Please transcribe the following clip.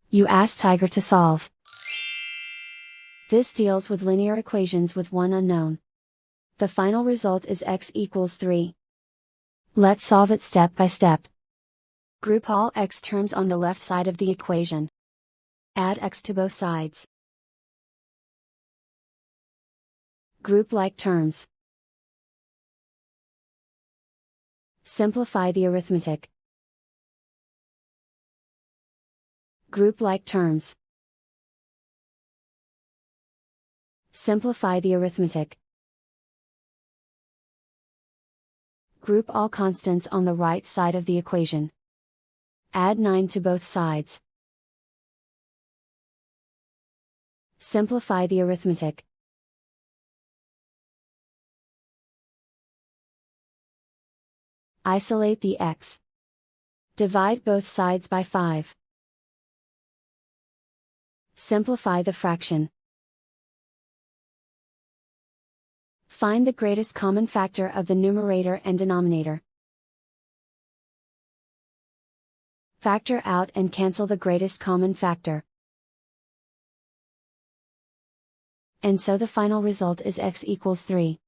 You ask Tiger to solve. This deals with linear equations with one unknown. The final result is x equals 3. Let's solve it step by step. Group all x terms on the left side of the equation. Add x to both sides. Group like terms. Simplify the arithmetic. Group like terms. Simplify the arithmetic. Group all constants on the right side of the equation. Add 9 to both sides. Simplify the arithmetic. Isolate the x. Divide both sides by 5. Simplify the fraction. Find the greatest common factor of the numerator and denominator. Factor out and cancel the greatest common factor. And so the final result is x equals 3.